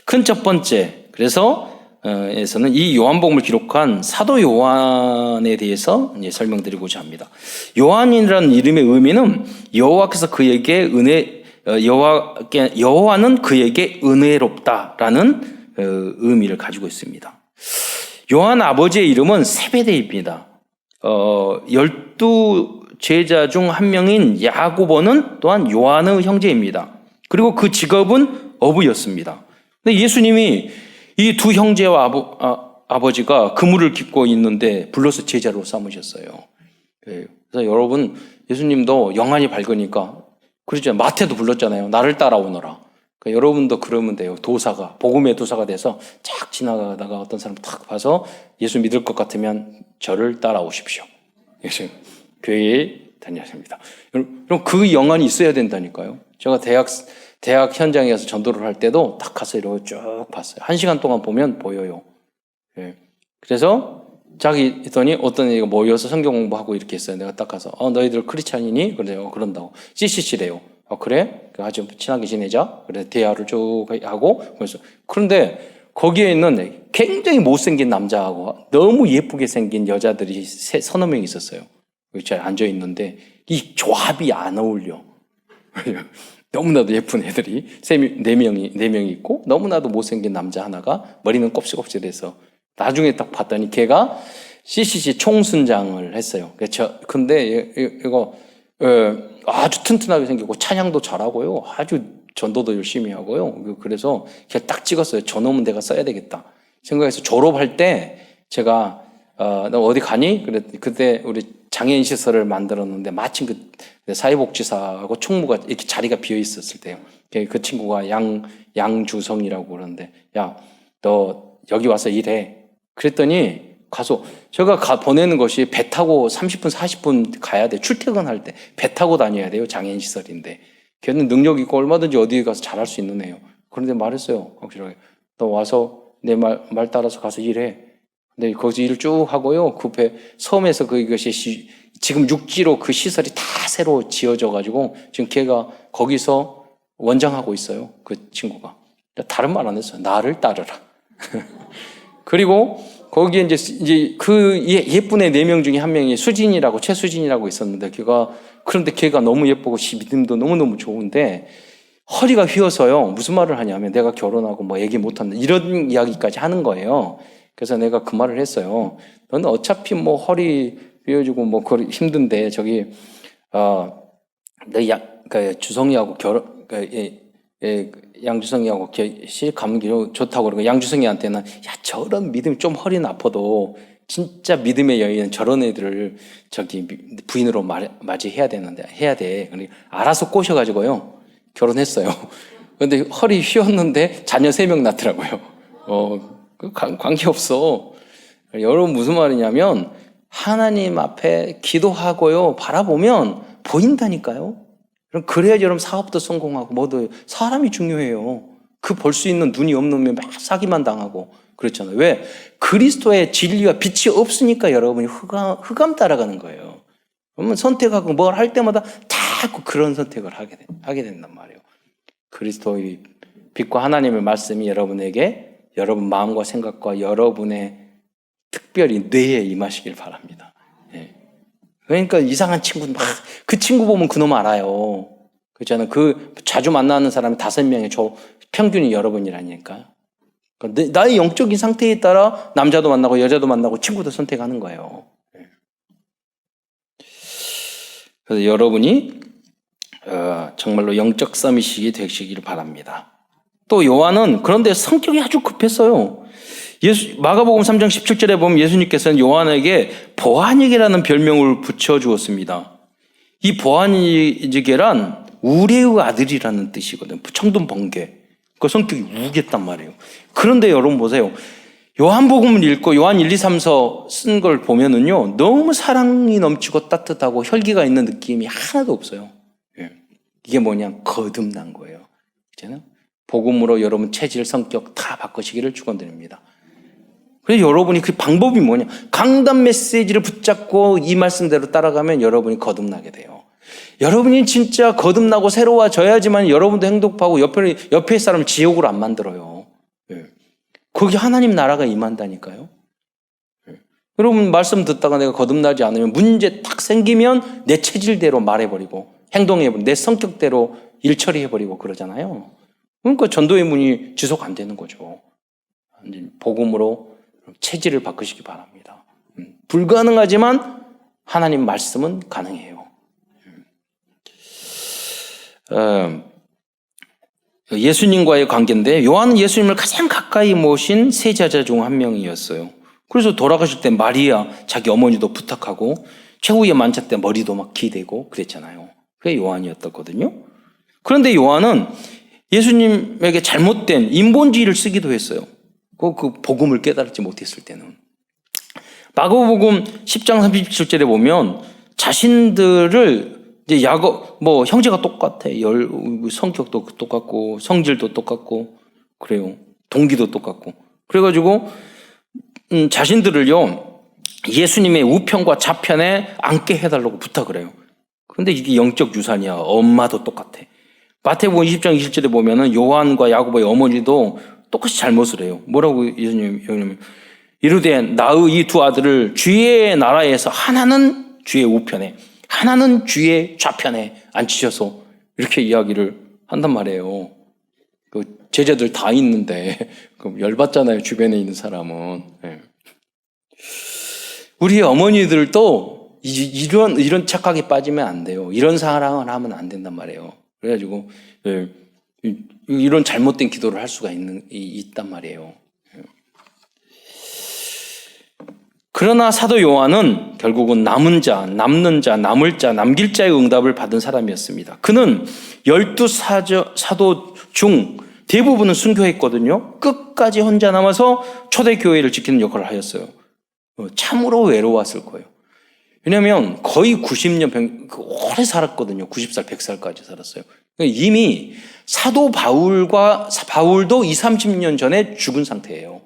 큰 첫 번째, 그래서 에서는 이 요한복음을 기록한 사도 요한에 대해서 이제 설명드리고자 합니다. 요한이라는 이름의 의미는 여호와께서 그에게 여호와는 그에게 은혜롭다라는 의미를 가지고 있습니다. 요한 아버지의 이름은 세베대입니다. 12 제자 중 한 명인 야고보는 또한 요한의 형제입니다. 그리고 그 직업은 어부였습니다. 근데 예수님이 이 두 형제와 아버지가 그물을 깃고 있는데 불러서 제자로 삼으셨어요. 그래서 여러분, 예수님도 영안이 밝으니까 그러잖아요. 마태도 불렀잖아요. 나를 따라오너라. 그러니까 여러분도 그러면 돼요. 도사가, 복음의 도사가 돼서 쫙 지나가다가 어떤 사람 탁 봐서 예수 믿을 것 같으면 저를 따라오십시오. 교회에 다녔습니다. 그럼 그 영안이 있어야 된다니까요. 제가 대학 현장에서 전도를 할 때도 딱 가서 이러고 쭉 봤어요. 1시간 동안 보면 보여요. 그래서 자기 있더니 어떤 애가 모여서 성경 공부하고 이렇게 했어요. 내가 딱 가서 너희들 크리스찬이니? 그래요. 그런다고. CCC래요. 그래? 아주 친하게 지내자. 그래 대화를 쭉 하고 그런데 거기에 있는 굉장히 못생긴 남자하고 너무 예쁘게 생긴 여자들이 서너 명 있었어요. 잘 앉아 있는데 이 조합이 안 어울려. 너무나도 예쁜 애들이 네 명이 있고 너무나도 못생긴 남자 하나가 머리는 곱슬곱슬해서 나중에 딱 봤더니 걔가 CCC 총순장을 했어요. 근데 이거 아주 튼튼하게 생겼고 찬양도 잘하고요. 아주 전도도 열심히 하고요. 그래서 걔 딱 찍었어요. 저놈은 내가 써야 되겠다 생각해서 졸업할 때 제가 너 어디 가니? 그때 우리 장애인 시설을 만들었는데 마침 그 사회복지사하고 총무가 이렇게 자리가 비어 있었을 때요. 그 친구가 양주성이라고 그러는데 야, 너 여기 와서 일해. 그랬더니 가서 제가 보내는 것이 배 타고 30분 40분 가야 돼. 출퇴근할 때 배 타고 다녀야 돼요. 장애인 시설인데 걔는 능력 있고 얼마든지 어디 가서 잘할 수 있는 애요. 그런데 말했어요. 확실하게 너 와서 내 말 따라서 가서 일해. 근데 거기서 일을 쭉 하고요. 그 배 섬에서 그것이 지금 육지로 그 시설이 다 새로 지어져 가지고 지금 걔가 거기서 원장하고 있어요. 그 친구가. 다른 말 안 했어요. 나를 따르라. 그리고 거기에 이제 그 예쁜 애 4명 중에 한 명이 수진이라고 최수진이라고 있었는데 그런데 걔가 너무 예쁘고 믿음도 너무너무 좋은데 허리가 휘어서요. 무슨 말을 하냐면 내가 결혼하고 뭐 얘기 못 한다. 이런 이야기까지 하는 거예요. 그래서 내가 그 말을 했어요. 너는 어차피 뭐 허리 휘어지고 뭐 힘든데 너 주성이하고 양주성이하고 실감기로 좋다고 그러고 양주성이한테는 저런 믿음이 좀 허리는 아파도 진짜 믿음의 여인은 저런 애들을 부인으로 맞이해야 되는데 해야 돼. 그러니까 알아서 꼬셔가지고요 결혼했어요. 그런데 허리 휘었는데 자녀 3명 낳더라고요. 관계없어. 여러분 무슨 말이냐면 하나님 앞에 기도하고요 바라보면 보인다니까요. 그래야지 여러분 사업도 성공하고 뭐도 사람이 중요해요. 그 볼 수 있는 눈이 없는 막 사기만 당하고 그렇잖아요. 왜? 그리스도의 진리와 빛이 없으니까 여러분이 흑암 따라가는 거예요. 그러면 선택하고 뭘 할 때마다 자꾸 그런 선택을 하게 된단 말이에요. 그리스도의 빛과 하나님의 말씀이 여러분에게 여러분 마음과 생각과 여러분의 특별히 뇌에 임하시길 바랍니다. 그러니까 이상한 친구는 그 친구 보면 그놈 알아요. 그렇잖아요. 그 자주 만나는 사람이 5명의 평균이 여러분이라니까. 그러니까 나의 영적인 상태에 따라 남자도 만나고 여자도 만나고 친구도 선택하는 거예요. 그래서 여러분이 정말로 영적 서밋이 되시기를 바랍니다. 또 요한은 그런데 성격이 아주 급했어요. 마가복음 3장 17절에 보면 예수님께서는 요한에게 보아니게라는 별명을 붙여주었습니다. 이 보아니게란 우레의 아들이라는 뜻이거든요. 청둔 번개. 그 성격이 우겠단 말이에요. 그런데 여러분 보세요. 요한복음을 읽고 요한 1, 2, 3서 쓴 걸 보면은요, 너무 사랑이 넘치고 따뜻하고 혈기가 있는 느낌이 하나도 없어요. 이게 뭐냐? 거듭난 거예요. 이제는 복음으로 여러분 체질, 성격 다 바꾸시기를 축원드립니다. 그래서 여러분이 그 방법이 뭐냐? 강단 메시지를 붙잡고 이 말씀대로 따라가면 여러분이 거듭나게 돼요. 여러분이 진짜 거듭나고 새로워져야지만 여러분도 행복하고 옆에 사람을 지옥으로 안 만들어요. 거기 하나님 나라가 임한다니까요. 여러분 말씀 듣다가 내가 거듭나지 않으면 문제 딱 생기면 내 체질대로 말해버리고 행동해버리고 내 성격대로 일 처리해버리고 그러잖아요. 그러니까 전도의 문이 지속 안 되는 거죠. 복음으로 체질을 바꾸시기 바랍니다. 불가능하지만 하나님 말씀은 가능해요. 예수님과의 관계인데 요한은 예수님을 가장 가까이 모신 세 제자 중 한 명이었어요. 그래서 돌아가실 때 마리아 자기 어머니도 부탁하고 최후의 만찬 때 머리도 막 기대고 그랬잖아요. 그게 요한이었거든요. 그런데 요한은 예수님에게 잘못된 인본주의를 쓰기도 했어요. 그 복음을 깨달지 못했을 때는. 마가복음 10장 37절에 보면 자신들을 이제 형제가 똑같아. 성격도 똑같고, 성질도 똑같고, 그래요. 동기도 똑같고. 그래가지고, 자신들을요, 예수님의 우편과 좌편에 앉게 해달라고 부탁을 해요. 근데 이게 영적 유산이야. 엄마도 똑같아. 마태복음 20장 20절에 보면은 요한과 야고보의 어머니도 똑같이 잘못을 해요. 뭐라고 예수님, 이르되 나의 이 두 아들을 주의 나라에서 하나는 주의 우편에, 하나는 주의 좌편에 앉히셔서 이렇게 이야기를 한단 말이에요. 그 제자들 다 있는데 열받잖아요. 주변에 있는 사람은. 우리 어머니들도 이런 착각에 빠지면 안 돼요. 이런 사랑을 하면 안 된단 말이에요. 그래가지고 이런 잘못된 기도를 할 수가 있단 말이에요. 그러나 사도 요한은 결국은 남은 자, 남는 자, 남을 자, 남길 자의 응답을 받은 사람이었습니다. 그는 12 사도 중 대부분은 순교했거든요. 끝까지 혼자 남아서 초대교회를 지키는 역할을 하였어요. 참으로 외로웠을 거예요. 왜냐하면 거의 90년, 오래 살았거든요. 90살, 100살까지 살았어요. 이미 사도 바울도 20, 30년 전에 죽은 상태예요.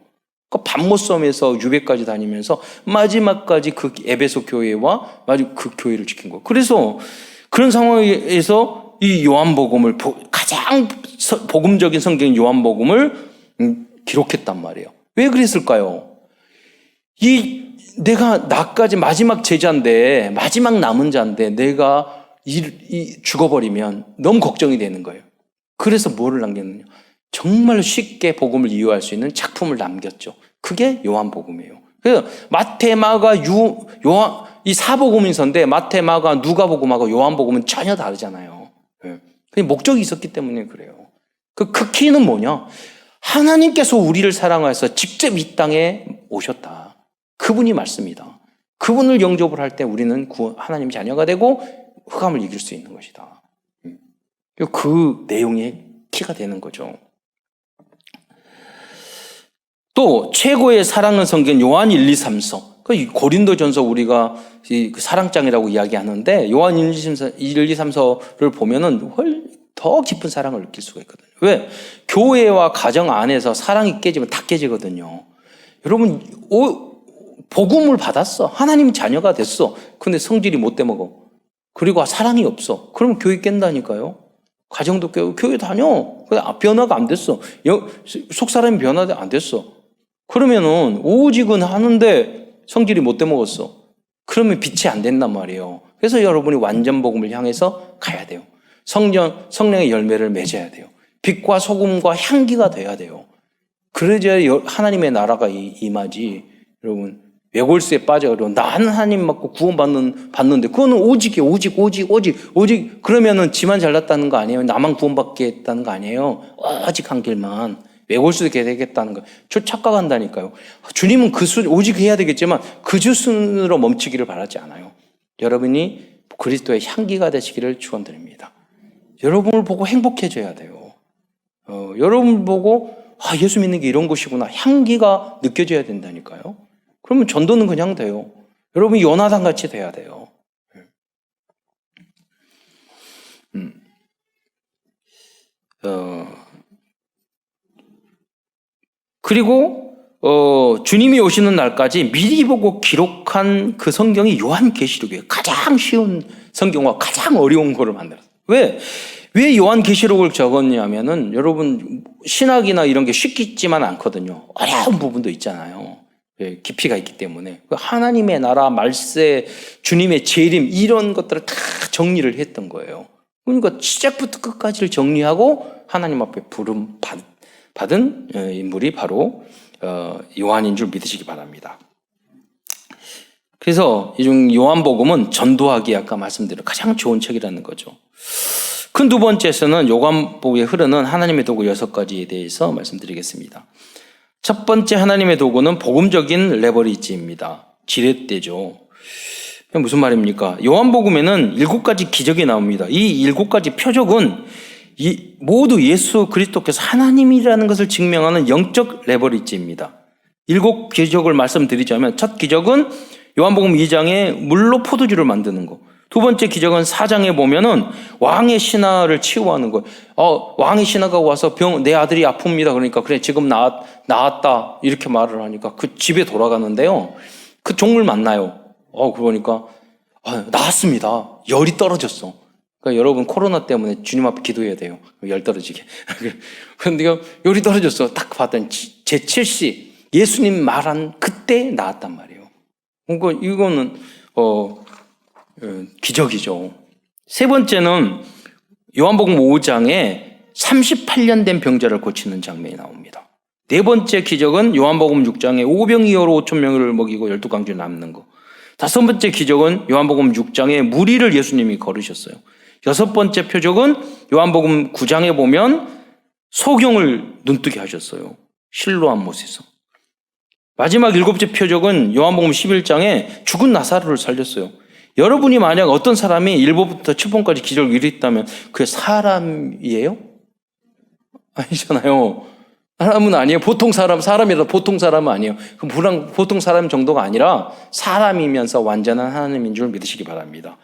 밤못섬에서 유배까지 다니면서 마지막까지 그 에베소 교회와 그 교회를 지킨 거예요. 그래서 그런 상황에서 이 요한복음을 가장 복음적인 성경인 요한복음을 기록했단 말이에요. 왜 그랬을까요? 나까지 마지막 제자인데, 마지막 남은 자인데 내가 죽어버리면 너무 걱정이 되는 거예요. 그래서 뭐를 남겼느냐? 정말 쉽게 복음을 이해할 수 있는 작품을 남겼죠. 그게 요한복음이에요. 그래서 마태, 마가, 요한, 이 사복음인서인데 마태, 마가, 누가복음하고 요한복음은 전혀 다르잖아요. 그 목적이 있었기 때문에 그래요. 그 키는 뭐냐? 하나님께서 우리를 사랑하여서 직접 이 땅에 오셨다. 그분이 말씀이다. 그분을 영접을 할 때 우리는 하나님 자녀가 되고 흑암을 이길 수 있는 것이다. 그 내용의 키가 되는 거죠. 또 최고의 사랑은 성경 요한 1, 2, 3서. 고린도전서 우리가 사랑장이라고 이야기하는데 요한 1, 2, 3서를 보면은 더 깊은 사랑을 느낄 수가 있거든요. 왜? 교회와 가정 안에서 사랑이 깨지면 다 깨지거든요. 여러분 복음을 받았어. 하나님 자녀가 됐어. 근데 성질이 못 돼먹어. 그리고 사랑이 없어. 그러면 교회 깬다니까요. 가정도 깨고 교회 다녀. 변화가 안 됐어. 속 사람이 변화가 안 됐어. 그러면은 오직은 하는데 성질이 못 돼먹었어. 그러면 빛이 안 된단 말이에요. 그래서 여러분이 완전 복음을 향해서 가야 돼요. 성령의 열매를 맺어야 돼요. 빛과 소금과 향기가 돼야 돼요. 그래야 하나님의 나라가 임하지. 여러분 외골수에 빠져가지고 나는 하나님 맞고 구원받는데 그거는 오직이에요. 오직. 그러면은 지만 잘났다는 거 아니에요? 나만 구원받겠다는 거 아니에요? 오직 한 길만. 외골수도 되겠다는 거. 저 착각한다니까요. 주님은 오직 해야 되겠지만 그 수순으로 멈추기를 바라지 않아요. 여러분이 그리스도의 향기가 되시기를 축원드립니다. 여러분을 보고 행복해져야 돼요. 여러분 보고 예수 믿는 게 이런 것이구나. 향기가 느껴져야 된다니까요. 그러면 전도는 그냥 돼요. 여러분이 요나단 같이 돼야 돼요. 그리고 주님이 오시는 날까지 미리 보고 기록한 그 성경이 요한계시록이에요. 가장 쉬운 성경과 가장 어려운 거를 만들었어요. 왜 요한계시록을 적었냐면은 여러분 신학이나 이런 게 쉽지만 않거든요. 어려운 부분도 있잖아요. 깊이가 있기 때문에 하나님의 나라, 말세, 주님의 재림 이런 것들을 다 정리를 했던 거예요. 그러니까 시작부터 끝까지를 정리하고 하나님 앞에 부름 받은 인물이 바로 요한인 줄 믿으시기 바랍니다. 그래서 이 요한복음은 전도하기에 아까 말씀드린 가장 좋은 책이라는 거죠. 큰 두 번째에서는 요한복음에 흐르는 하나님의 도구 6가지에 대해서 말씀드리겠습니다. 첫 번째 하나님의 도구는 복음적인 레버리지입니다. 지렛대죠. 무슨 말입니까? 요한복음에는 7가지 기적이 나옵니다. 이 7가지 표적은 모두 예수 그리스도께서 하나님이라는 것을 증명하는 영적 레버리지입니다. 7 기적을 말씀드리자면 첫 기적은 요한복음 2장에 물로 포도주를 만드는 거. 두 번째 기적은 4장에 보면은 왕의 신하를 치유하는 거예요. 왕의 신하가 와서 내 아들이 아픕니다. 그러니까 그래 지금 나았다 이렇게 말을 하니까 그 집에 돌아가는데요. 그 종을 만나요. 그러니까 나았습니다. 열이 떨어졌어. 그러니까 여러분 코로나 때문에 주님 앞에 기도해야 돼요. 열 떨어지게. 그런데 열이 떨어졌어. 딱 봤더니 제7시 예수님 말한 그때 나았단 말이에요. 그러니까 이거는 기적이죠. 세 번째는 요한복음 5장에 38년 된 병자를 고치는 장면이 나옵니다. 네 번째 기적은 요한복음 6장에 오병이어로 5,000명을 먹이고 12강주 남는 거. 다섯 번째 기적은 요한복음 6장에 무리를 예수님이 걸으셨어요. 여섯 번째 표적은 요한복음 9장에 보면 소경을 눈뜨게 하셨어요. 실로암 못에서. 마지막 7째 표적은 요한복음 11장에 죽은 나사로를 살렸어요. 여러분이 만약 어떤 사람이 1번부터 7번까지 기적을 이뤘다면 그게 사람이에요? 아니잖아요. 사람은 아니에요. 사람이라도 보통 사람은 아니에요. 보통 사람 정도가 아니라 사람이면서 완전한 하나님인 줄 믿으시기 바랍니다.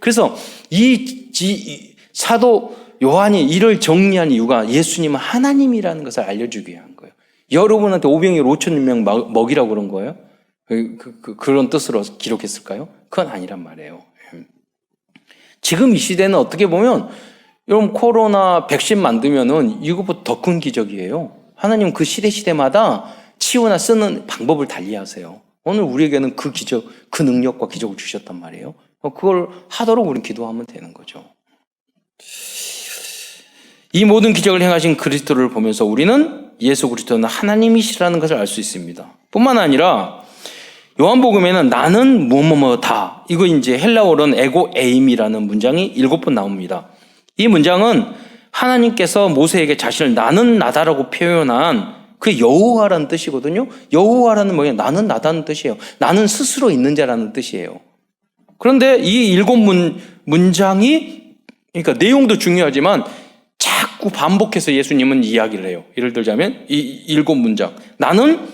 그래서 이 사도 요한이 이를 정리한 이유가 예수님은 하나님이라는 것을 알려주기 위한 거예요. 여러분한테 오병이어 5,000명 먹이라고 그런 거예요? 그런 뜻으로 기록했을까요? 그건 아니란 말이에요. 지금 이 시대는 어떻게 보면 여러분 코로나 백신 만들면은 이것보다 더 큰 기적이에요. 하나님 그 시대마다 치유나 쓰는 방법을 달리하세요. 오늘 우리에게는 그 기적, 그 능력과 기적을 주셨단 말이에요. 그걸 하도록 우리는 기도하면 되는 거죠. 이 모든 기적을 행하신 그리스도를 보면서 우리는 예수 그리스도는 하나님이시라는 것을 알 수 있습니다. 뿐만 아니라 요한복음에는 나는 뭐뭐뭐다. 이거 이제 헬라어로는 에고 에임이라는 문장이 7번 나옵니다. 이 문장은 하나님께서 모세에게 자신을 나는 나다라고 표현한 그 여호와라는 뜻이거든요. 여호와라는 뭐예요? 나는 나다는 뜻이에요. 나는 스스로 있는 자라는 뜻이에요. 그런데 이 7 문장이 그러니까 내용도 중요하지만 자꾸 반복해서 예수님은 이야기를 해요. 예를 들자면 이 7 문장. 나는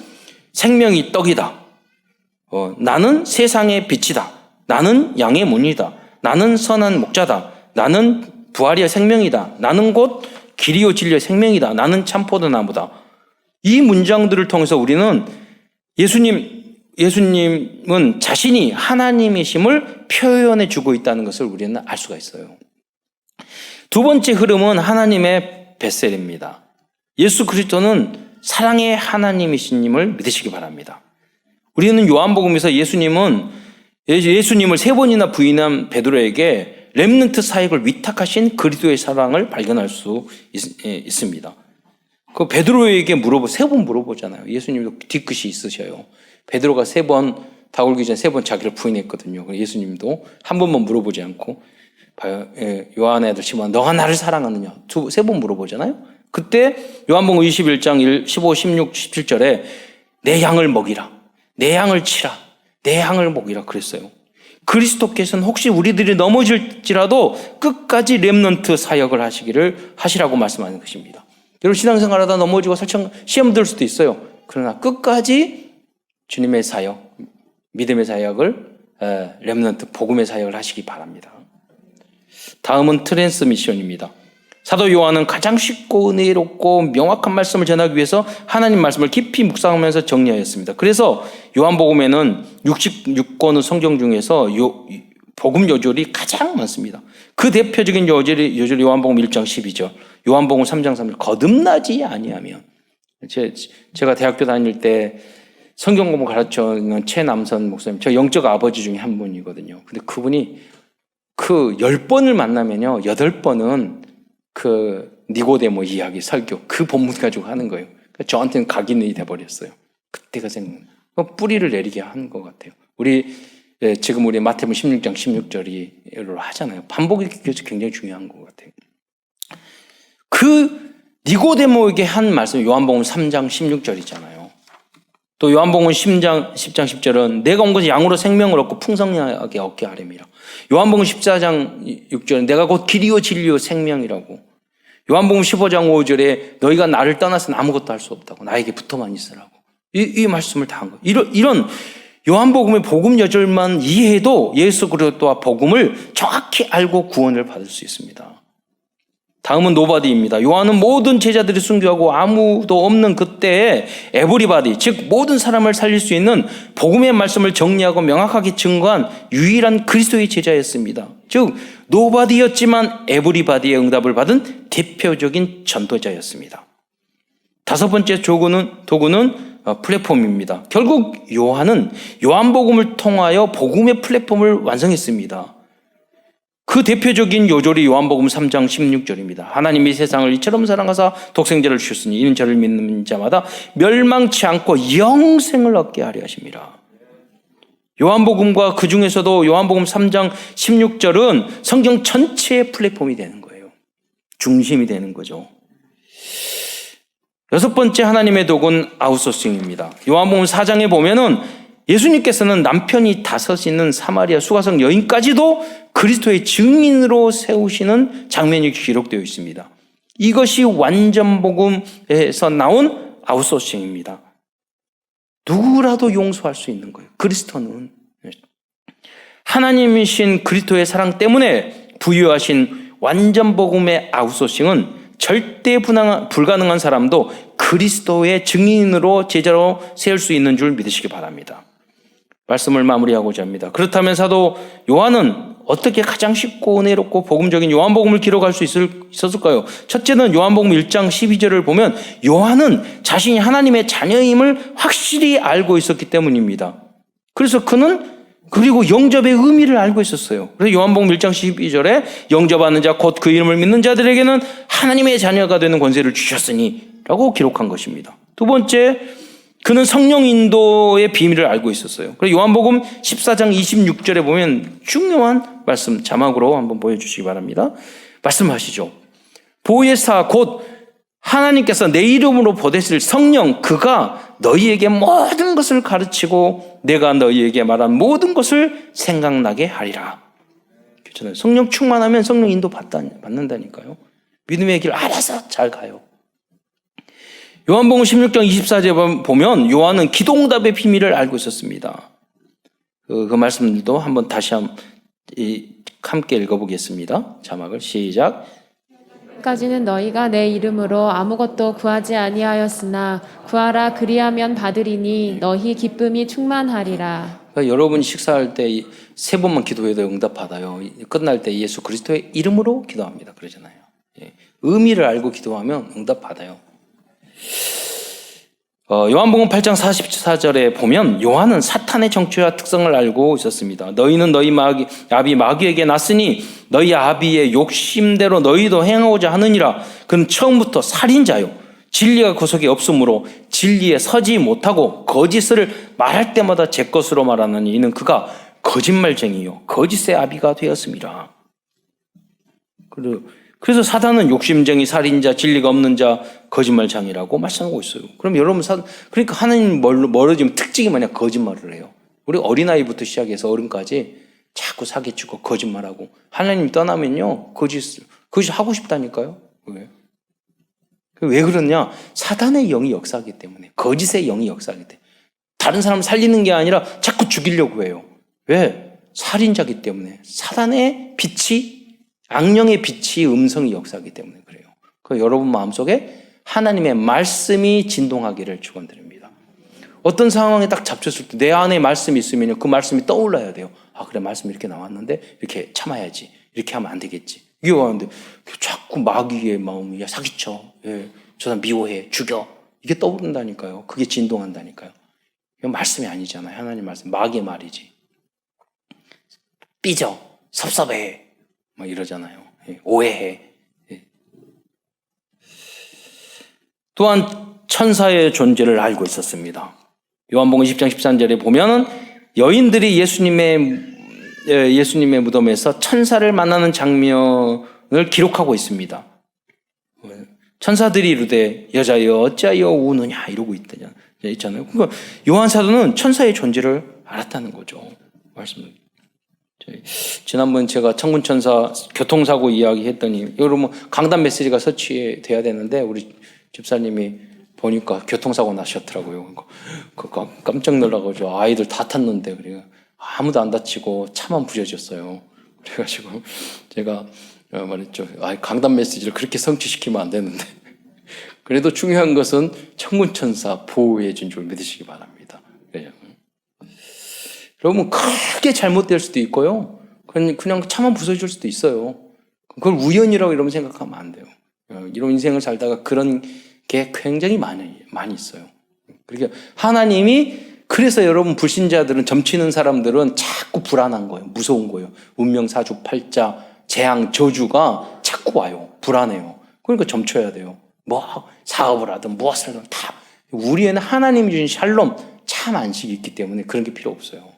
생명이 떡이다. 나는 세상의 빛이다. 나는 양의 문이다. 나는 선한 목자다. 나는 부활이여 생명이다. 나는 곧 길이요 진리요 생명이다. 나는 참 포도나무다. 이 문장들을 통해서 우리는 예수님은 자신이 하나님이심을 표현해 주고 있다는 것을 우리는 알 수가 있어요. 두 번째 흐름은 하나님의 벳셀입니다. 예수 그리스도는 사랑의 하나님이신님을 믿으시기 바랍니다. 우리는 요한복음에서 예수님을 3번이나 부인한 베드로에게 렘넌트 사역을 위탁하신 그리스도의 사랑을 발견할 수 있습니다. 베드로에게 3번 물어보잖아요. 예수님도 뒤끝이 있으셔요. 베드로가 3번 다굴기 전에 3번 자기를 부인했거든요. 예수님도 한 번만 물어보지 않고 요한의 아들 시몬아 너가 나를 사랑하느냐 3번 물어보잖아요. 그때 요한복음 21장 15, 16, 17절에 내 양을 먹이라, 내 양을 치라, 내 양을 먹이라 그랬어요. 그리스도께서는 혹시 우리들이 넘어질지라도 끝까지 렘넌트 사역을 하시라고 말씀하는 것입니다. 여러분 신앙생활하다 넘어지고 설령 시험 들 수도 있어요. 그러나 끝까지 주님의 사역, 믿음의 사역을 렘넌트 복음의 사역을 하시기 바랍니다. 다음은 트랜스미션입니다. 사도 요한은 가장 쉽고 은혜롭고 명확한 말씀을 전하기 위해서 하나님 말씀을 깊이 묵상하면서 정리하였습니다. 그래서 요한복음에는 66권의 성경 중에서 복음 요절이 가장 많습니다. 그 대표적인 요절이 요한복음 1장 12절, 요한복음 3장 3절 거듭나지 아니하면. 제가 대학교 다닐 때 성경 공부 가르쳐는 최남선 목사님, 저 영적 아버지 중에 한 분이거든요. 근데 그분이 그 10번을 만나면요 8번은 그 니고데모 이야기 설교 그 본문 가지고 하는 거예요. 그러니까 저한테는 각인이 돼버렸어요. 그때가 생각나요. 뿌리를 내리게 한 것 같아요. 지금 우리 마태복음 16장 16절로 하잖아요. 반복이 굉장히 중요한 것 같아요. 그 니고데모에게 한 말씀 요한복음 3장 16절이잖아요. 또 요한복음 10장 10절은 내가 온 것은 양으로 생명을 얻고 풍성하게 얻게 하려니라. 요한복음 14장 6절은 내가 곧 길이요 진리요 생명이라고. 요한복음 15장 5절에 너희가 나를 떠나서는 아무것도 할 수 없다고. 나에게 붙어만 있으라고. 이 말씀을 다 한 거예요. 이런 요한복음의 복음 여절만 이해해도 예수 그리스도와 복음을 정확히 알고 구원을 받을 수 있습니다. 다음은 노바디입니다. 요한은 모든 제자들이 순교하고 아무도 없는 그때에 에브리바디, 즉 모든 사람을 살릴 수 있는 복음의 말씀을 정리하고 명확하게 증거한 유일한 그리스도의 제자였습니다. 즉 노바디였지만 에브리바디의 응답을 받은 대표적인 전도자였습니다. 다섯 번째 도구는 플랫폼입니다. 결국 요한은 요한복음을 통하여 복음의 플랫폼을 완성했습니다. 그 대표적인 요절이 요한복음 3장 16절입니다. 하나님이 세상을 이처럼 사랑하사 독생자를 주셨으니 이는 저를 믿는 자마다 멸망치 않고 영생을 얻게 하려 하심이라. 요한복음과 그 중에서도 요한복음 3장 16절은 성경 전체의 플랫폼이 되는 거예요. 중심이 되는 거죠. 여섯 번째 하나님의 도구는 아웃소싱입니다. 요한복음 4장에 보면은 예수님께서는 남편이 5 있는 사마리아 수가성 여인까지도 그리스도의 증인으로 세우시는 장면이 기록되어 있습니다. 이것이 완전 복음에서 나온 아웃소싱입니다. 누구라도 용서할 수 있는 거예요. 그리스도는 하나님이신 그리스도의 사랑 때문에 부여하신 완전 복음의 아웃소싱은 절대 불가능한 사람도 그리스도의 증인으로 제자로 세울 수 있는 줄 믿으시기 바랍니다. 말씀을 마무리하고자 합니다. 그렇다면 사도 요한은 어떻게 가장 쉽고 은혜롭고 복음적인 요한복음을 기록할 수 있었을까요? 첫째는 요한복음 1장 12절을 보면 요한은 자신이 하나님의 자녀임을 확실히 알고 있었기 때문입니다. 그래서 그리고 영접의 의미를 알고 있었어요. 그래서 요한복음 1장 12절에 영접하는 자 곧 그 이름을 믿는 자들에게는 하나님의 자녀가 되는 권세를 주셨으니 라고 기록한 것입니다. 두 번째, 그는 성령 인도의 비밀을 알고 있었어요. 그래서 요한복음 14장 26절에 보면 중요한 말씀 자막으로 한번 보여주시기 바랍니다. 말씀하시죠. 보혜사 곧 하나님께서 내 이름으로 보내실 성령 그가 너희에게 모든 것을 가르치고 내가 너희에게 말한 모든 것을 생각나게 하리라. 그렇잖아요. 성령 충만하면 성령 인도 받는다니까요. 믿음의 길 알아서 잘 가요. 요한복음 16장 24절에 보면 요한은 기도응답의 비밀을 알고 있었습니다. 그 말씀들도 한번 다시 함께 읽어보겠습니다. 자막을 시작. 까지는 너희가 내 이름으로 아무것도 구하지 아니하였으나 구하라 그리하면 받으리니 너희 기쁨이 충만하리라. 그러니까 여러분이 식사할 때 3번만 기도해도 응답 받아요. 끝날 때 예수 그리스도의 이름으로 기도합니다. 그러잖아요. 의미를 알고 기도하면 응답 받아요. 요한복음 8장 44절에 보면 요한은 사탄의 정체와 특성을 알고 있었습니다. 너희는 너희 아비 마귀에게 났으니 너희 아비의 욕심대로 너희도 행하고자 하느니라. 그는 처음부터 살인자요 진리가 그 속에 없으므로 진리에 서지 못하고 거짓을 말할 때마다 제 것으로 말하는 이는 그가 거짓말쟁이요 거짓의 아비가 되었습니다. 그래서 사단은 욕심쟁이, 살인자, 진리가 없는 자, 거짓말장이라고 말씀하고 있어요. 그럼 여러분 그러니까 하나님 멀어지면 특징이 뭐냐? 거짓말을 해요. 우리 어린아이부터 시작해서 어른까지 자꾸 사기치고 거짓말하고 하나님 떠나면요 거짓 하고 싶다니까요. 왜 그러냐? 사단의 영이 역사하기 때문에, 거짓의 영이 역사하기 때문에. 다른 사람 살리는 게 아니라 자꾸 죽이려고 해요. 왜? 살인자기 때문에. 사단의 빛이, 악령의 빛이, 음성이 역사하기 때문에 그래요. 여러분 마음속에 하나님의 말씀이 진동하기를 축원드립니다. 어떤 상황에 딱 잡혔을 때 내 안에 말씀이 있으면 그 말씀이 떠올라야 돼요. 아, 그래, 말씀이 이렇게 나왔는데 이렇게 참아야지. 이렇게 하면 안 되겠지. 이게 왔는데 자꾸 마귀의 마음이 야, 사기쳐. 예, 저 사람 미워해. 죽여. 이게 떠오른다니까요. 그게 진동한다니까요. 이건 말씀이 아니잖아요. 하나님 말씀. 마귀의 말이지. 삐져. 섭섭해. 막 이러잖아요. 예, 오해해. 예. 또한 천사의 존재를 알고 있었습니다. 요한복음 20장 13절에 보면은 여인들이 예수님의 무덤에서 천사를 만나는 장면을 기록하고 있습니다. 천사들이 이르되 여자여 어찌하여 우느냐 이러고 있잖아요. 그러니까 요한 사도는 천사의 존재를 알았다는 거죠. 말씀을. 지난번 제가 청군천사 교통사고 이야기했더니 여러분 강단 메시지가 서치돼야 되는데 우리 집사님이 보니까 교통사고 나셨더라고요. 깜짝 놀라가지고 아이들 다 탔는데 그래요. 아무도 안 다치고 차만 부셔졌어요. 그래가지고 제가 말했죠. 강단 메시지를 그렇게 성취시키면 안 되는데 그래도 중요한 것은 천군천사 보호해 준 줄 믿으시기 바랍니다. 그래요. 여러분 크게 잘못될 수도 있고요. 그냥 차만 부서질 수도 있어요. 그걸 우연이라고 이러면 생각하면 안 돼요. 이런 인생을 살다가 그런 게 굉장히 많이 있어요. 그러니까 하나님이 그래서 여러분 불신자들은 점치는 사람들은 자꾸 불안한 거예요. 무서운 거예요. 운명사주, 팔자, 재앙, 저주가 자꾸 와요. 불안해요. 그러니까 점쳐야 돼요. 뭐 사업을 하든 무엇을 하든 다 우리에는 하나님이 주신 샬롬 참 안식이 있기 때문에 그런 게 필요 없어요.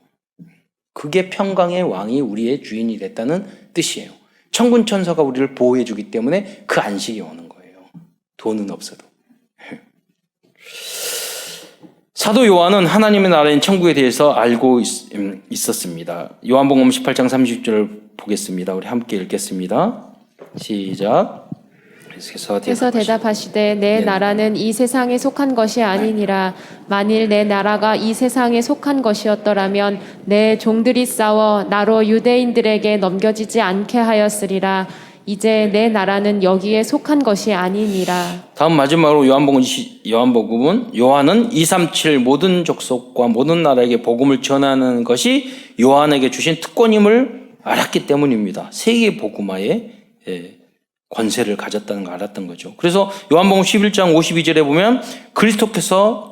그게 평강의 왕이 우리의 주인이 됐다는 뜻이에요. 천군천사가 우리를 보호해 주기 때문에 그 안식이 오는 거예요. 돈은 없어도. 사도 요한은 하나님의 나라인 천국에 대해서 알고 있었습니다. 요한복음 18장 30절을 보겠습니다. 우리 함께 읽겠습니다. 시작. 그래서 대답하시되 내 나라는 이 세상에 속한 것이 아니니라. 만일 내 나라가 이 세상에 속한 것이었더라면 내 종들이 싸워 나로 유대인들에게 넘겨지지 않게 하였으리라. 이제 내 나라는 여기에 속한 것이 아니니라. 다음 마지막으로 요한복음은 요한은 237 모든 족속과 모든 나라에게 복음을 전하는 것이 요한에게 주신 특권임을 알았기 때문입니다. 세계 복음화의 권세를 가졌다는 걸 알았던 거죠. 그래서 요한복음 11장 52절에 보면 그리스도께서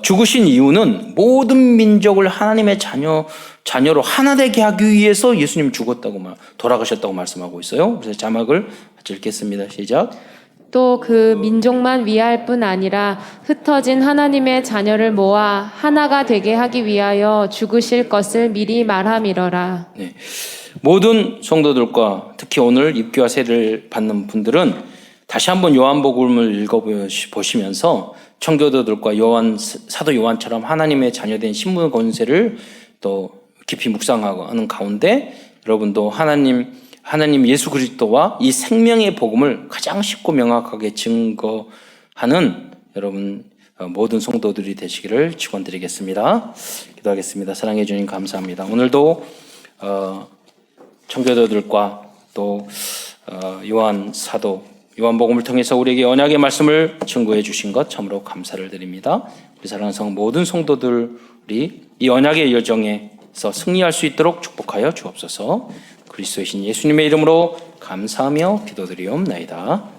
죽으신 이유는 모든 민족을 하나님의 자녀로 하나 되게 하기 위해서 예수님 돌아가셨다고 말씀하고 있어요. 그래서 자막을 같이 읽겠습니다. 시작. 또 그 민족만 위할 뿐 아니라 흩어진 하나님의 자녀를 모아 하나가 되게 하기 위하여 죽으실 것을 미리 말함이러라. 네. 모든 성도들과 특히 오늘 입교와 세례를 받는 분들은 다시 한번 요한복음을 읽어보시면서 청교도들과 사도 요한처럼 하나님의 자녀된 신분 권세를 또 깊이 묵상하는 가운데 여러분도 하나님 예수 그리스도와 이 생명의 복음을 가장 쉽고 명확하게 증거하는 여러분 모든 성도들이 되시기를 축원드리겠습니다. 기도하겠습니다. 사랑해 주님 감사합니다. 오늘도 청교도들과 또 요한복음을 통해서 우리에게 언약의 말씀을 증거해 주신 것 참으로 감사를 드립니다. 우리 사랑하는 모든 성도들이 이 언약의 여정에서 승리할 수 있도록 축복하여 주옵소서. 그리스도의 신 예수님의 이름으로 감사하며 기도드리옵나이다.